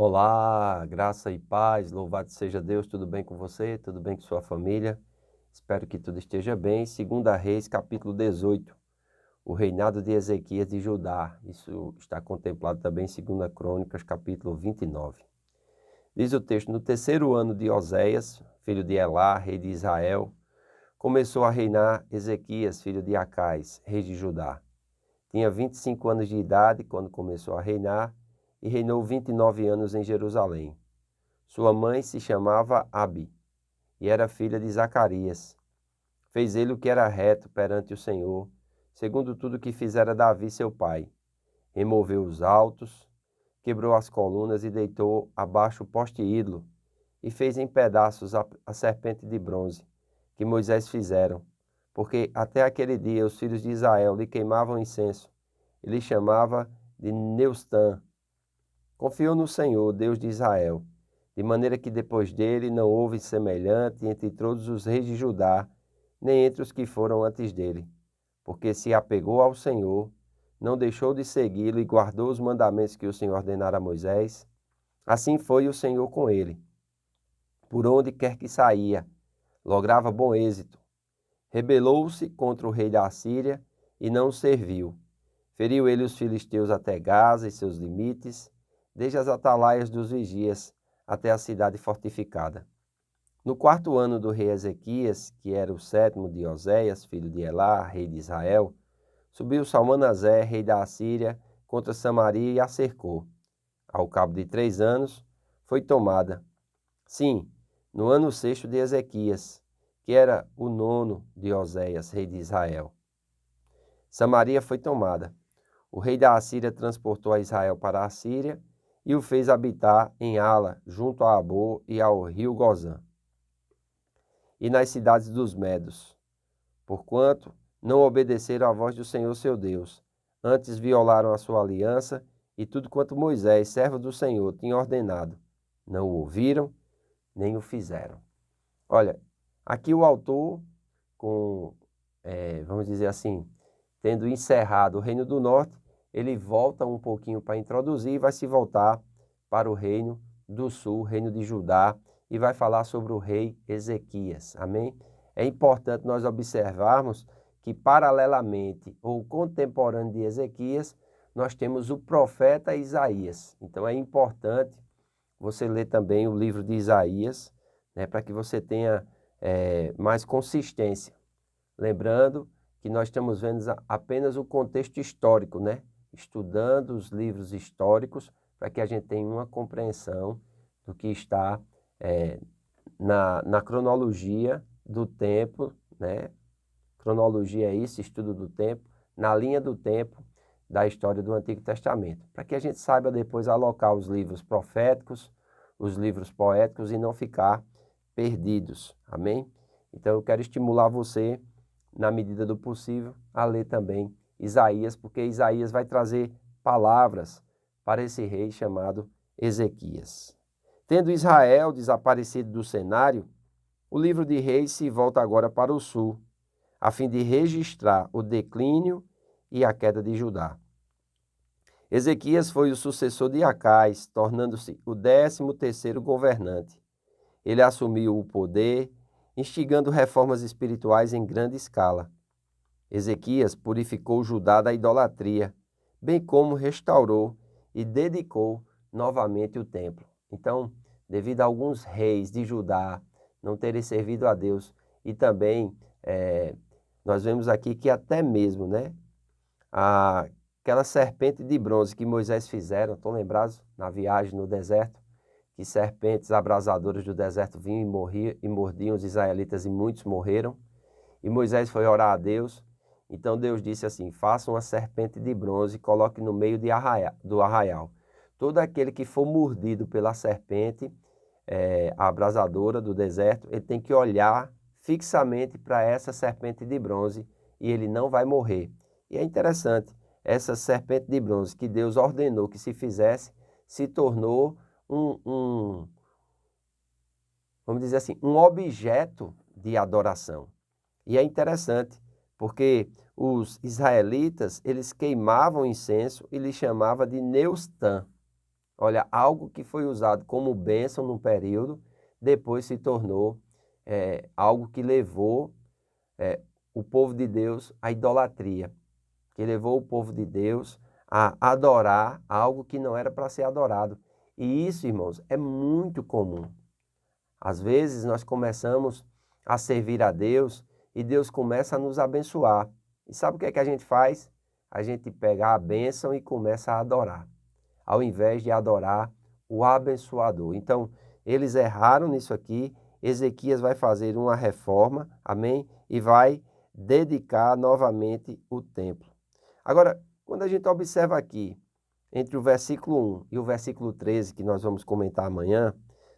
Olá, graça e paz, louvado seja Deus, tudo bem com você? Tudo bem com sua família? Espero que tudo esteja bem. 2 Reis, capítulo 18, o reinado de Ezequias de Judá. Isso está contemplado também em 2 Crônicas, capítulo 29. Diz o texto: no terceiro ano de Oséias, filho de Elá, rei de Israel, começou a reinar Ezequias, filho de Acais, rei de Judá. Tinha 25 anos de idade quando começou a reinar e reinou 29 anos em Jerusalém. Sua mãe se chamava Abi e era filha de Zacarias. Fez ele o que era reto perante o Senhor, segundo tudo que fizera Davi seu pai. Removeu os altos, quebrou as colunas e deitou abaixo o poste ídolo, e fez em pedaços a serpente de bronze, que Moisés fizeram, porque até aquele dia os filhos de Israel lhe queimavam incenso, e lhe chamava de Neustã. Confiou no Senhor, Deus de Israel, de maneira que depois dele não houve semelhante entre todos os reis de Judá, nem entre os que foram antes dele, porque se apegou ao Senhor, não deixou de segui-lo e guardou os mandamentos que o Senhor ordenara a Moisés. Assim foi o Senhor com ele. Por onde quer que saía, lograva bom êxito. Rebelou-se contra o rei da Assíria e não o serviu. Feriu ele os filisteus até Gaza e seus limites, desde as atalaias dos vigias até a cidade fortificada. No quarto ano do rei Ezequias, que era o sétimo de Oséias, filho de Elá, rei de Israel, subiu Salmanasé, rei da Assíria, contra Samaria e a cercou. Ao cabo de 3 anos, foi tomada. Sim, no ano sexto de Ezequias, que era o nono de Oséias, rei de Israel. Samaria foi tomada. O rei da Assíria transportou a Israel para a Assíria e o fez habitar em Ala, junto a Abor e ao rio Gozã, e nas cidades dos Medos, porquanto não obedeceram à voz do Senhor seu Deus, antes violaram a sua aliança e tudo quanto Moisés, servo do Senhor, tinha ordenado. Não o ouviram, nem o fizeram. Olha, aqui o autor, vamos dizer assim, tendo encerrado o Reino do Norte, ele volta um pouquinho para introduzir e vai se voltar para o Reino do Sul, o Reino de Judá, e vai falar sobre o rei Ezequias. Amém? É importante nós observarmos que, paralelamente ou contemporâneo de Ezequias, nós temos o profeta Isaías. Então é importante você ler também o livro de Isaías, né, para que você tenha mais consistência. Lembrando que nós estamos vendo apenas o contexto histórico, né? Estudando os livros históricos para que a gente tenha uma compreensão do que está na cronologia do tempo, né? Cronologia é isso, estudo do tempo, na linha do tempo da história do Antigo Testamento, para que a gente saiba depois alocar os livros proféticos, os livros poéticos e não ficar perdidos, amém? Então eu quero estimular você, na medida do possível, a ler também Isaías, porque Isaías vai trazer palavras para esse rei chamado Ezequias. Tendo Israel desaparecido do cenário, o livro de Reis se volta agora para o sul, a fim de registrar o declínio e a queda de Judá. Ezequias foi o sucessor de Acais, tornando-se o 13º governante. Ele assumiu o poder, instigando reformas espirituais em grande escala. Ezequias purificou Judá da idolatria, bem como restaurou e dedicou novamente o templo. Então, devido a alguns reis de Judá não terem servido a Deus, e também nós vemos aqui que até mesmo, né, aquela serpente de bronze que Moisés fizeram, estão lembrados na viagem no deserto? Que serpentes abrasadoras do deserto vinham e mordiam os israelitas e muitos morreram. E Moisés foi orar a Deus. Então Deus disse assim: faça uma serpente de bronze e coloque no meio do arraial. Todo aquele que for mordido pela serpente abrasadora do deserto, ele tem que olhar fixamente para essa serpente de bronze e ele não vai morrer. E é interessante, essa serpente de bronze que Deus ordenou que se fizesse, se tornou vamos dizer assim, um objeto de adoração. E é interessante, porque os israelitas, eles queimavam incenso e lhe chamavam de Neustã. Olha, algo que foi usado como bênção num período, depois se tornou algo que levou o povo de Deus à idolatria, que levou o povo de Deus a adorar algo que não era para ser adorado. E isso, irmãos, é muito comum. Às vezes nós começamos a servir a Deus e Deus começa a nos abençoar. E sabe o que é que a gente faz? A gente pega a bênção e começa a adorar, ao invés de adorar o abençoador. Então, eles erraram nisso aqui. Ezequias vai fazer uma reforma, amém? E vai dedicar novamente o templo. Agora, quando a gente observa aqui, entre o versículo 1 e o versículo 13, que nós vamos comentar amanhã,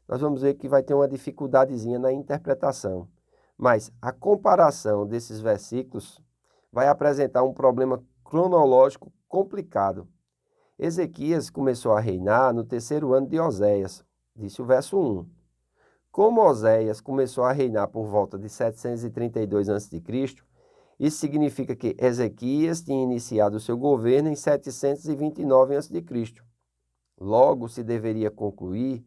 nós vamos ver que vai ter uma dificuldadezinha na interpretação. Mas a comparação desses versículos vai apresentar um problema cronológico complicado. Ezequias começou a reinar no 3º ano de Oséias, disse o verso 1. Como Oséias começou a reinar por volta de 732 a.C., isso significa que Ezequias tinha iniciado o seu governo em 729 a.C. Logo, se deveria concluir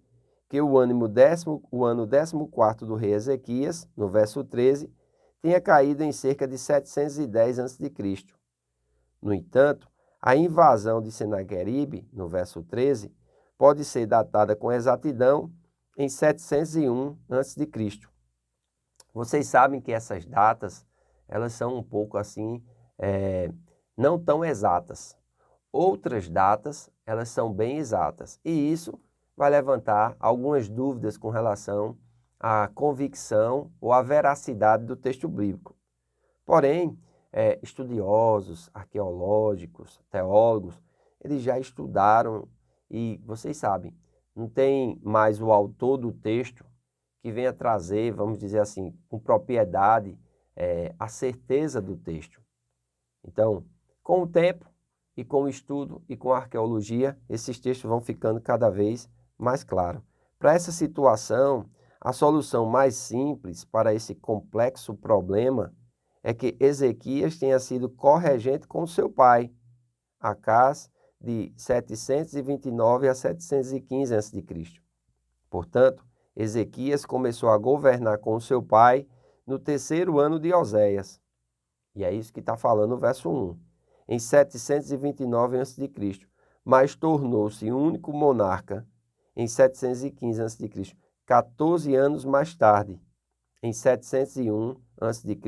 que o ano 14º do rei Ezequias, no verso 13, tenha caído em cerca de 710 a.C. No entanto, a invasão de Senaqueribe, no verso 13, pode ser datada com exatidão em 701 a.C. Vocês sabem que essas datas, elas são um pouco assim, não tão exatas. Outras datas, elas são bem exatas. E isso vai levantar algumas dúvidas com relação à convicção ou à veracidade do texto bíblico. Porém, estudiosos, arqueológicos, teólogos, eles já estudaram e vocês sabem, não tem mais o autor do texto que venha trazer, vamos dizer assim, com propriedade, a certeza do texto. Então, com o tempo e com o estudo e com a arqueologia, esses textos vão ficando cada vez mais claros. Para essa situação, a solução mais simples para esse complexo problema é que Ezequias tenha sido corregente com seu pai, Acás, de 729 a 715 a.C. Portanto, Ezequias começou a governar com seu pai no 3º ano de Oséias. E é isso que está falando o verso 1. Em 729 a.C., mas tornou-se único monarca em 715 a.C., 14 anos mais tarde, em 701 a.C.,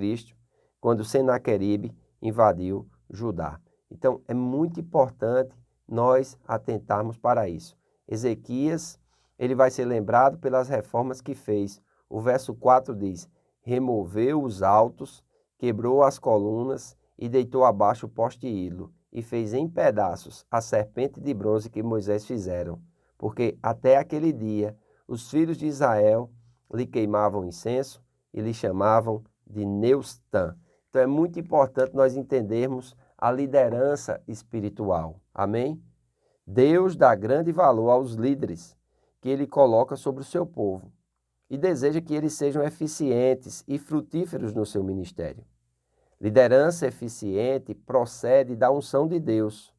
quando Senaqueribe invadiu Judá. Então, é muito importante nós atentarmos para isso. Ezequias, ele vai ser lembrado pelas reformas que fez. O verso 4 diz, removeu os altos, quebrou as colunas e deitou abaixo o poste ídolo, e fez em pedaços a serpente de bronze que Moisés fizeram, porque até aquele dia os filhos de Israel lhe queimavam incenso e lhe chamavam de Neustã. Então é muito importante nós entendermos a liderança espiritual. Amém? Deus dá grande valor aos líderes que ele coloca sobre o seu povo e deseja que eles sejam eficientes e frutíferos no seu ministério. Liderança eficiente procede da unção de Deus.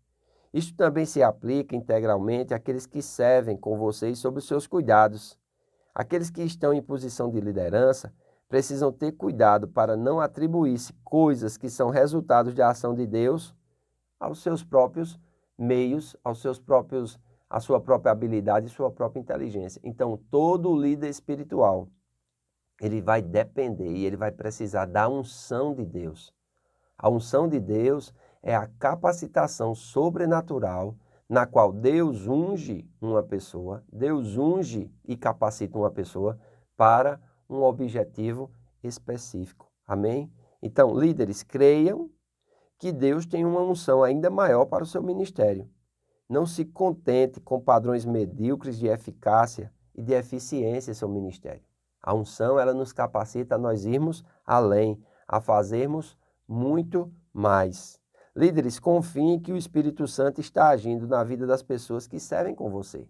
Isto também se aplica integralmente àqueles que servem com vocês sob os seus cuidados. Aqueles que estão em posição de liderança precisam ter cuidado para não atribuir-se coisas que são resultados da ação de Deus aos seus próprios meios, à sua própria habilidade e sua própria inteligência. Então, todo líder espiritual, ele vai depender e ele vai precisar da unção de Deus. A unção de Deus é a capacitação sobrenatural na qual Deus unge uma pessoa, Deus unge e capacita uma pessoa para um objetivo específico. Amém? Então, líderes, creiam que Deus tem uma unção ainda maior para o seu ministério. Não se contente com padrões medíocres de eficácia e de eficiência em seu ministério. A unção, ela nos capacita a nós irmos além, a fazermos muito mais. Líderes, confiem que o Espírito Santo está agindo na vida das pessoas que servem com você.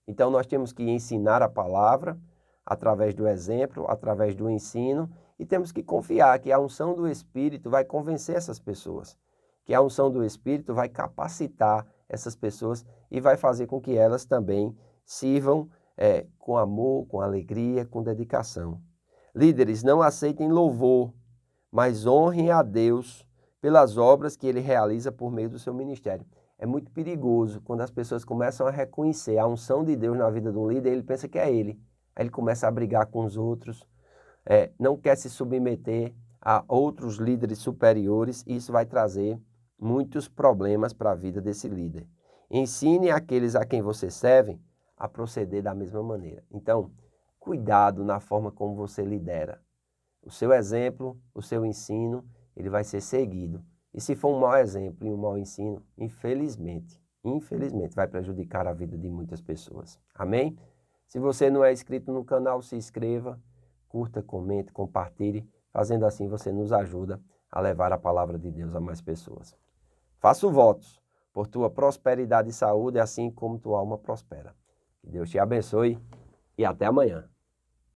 Então, nós temos que ensinar a palavra através do exemplo, através do ensino, e temos que confiar que a unção do Espírito vai convencer essas pessoas, que a unção do Espírito vai capacitar essas pessoas e vai fazer com que elas também sirvam com amor, com alegria, com dedicação. Líderes, não aceitem louvor, mas honrem a Deus pelas obras que Ele realiza por meio do seu ministério. É muito perigoso quando as pessoas começam a reconhecer a unção de Deus na vida de um líder, ele pensa que é ele. Aí ele começa a brigar com os outros, não quer se submeter a outros líderes superiores, e isso vai trazer muitos problemas para a vida desse líder. Ensine aqueles a quem você serve a proceder da mesma maneira. Então, cuidado na forma como você lidera. O seu exemplo, o seu ensino, ele vai ser seguido. E se for um mau exemplo e um mau ensino, infelizmente, vai prejudicar a vida de muitas pessoas. Amém? Se você não é inscrito no canal, se inscreva, curta, comente, compartilhe. Fazendo assim, você nos ajuda a levar a palavra de Deus a mais pessoas. Faço votos por tua prosperidade e saúde, assim como tua alma prospera. Que Deus te abençoe e até amanhã.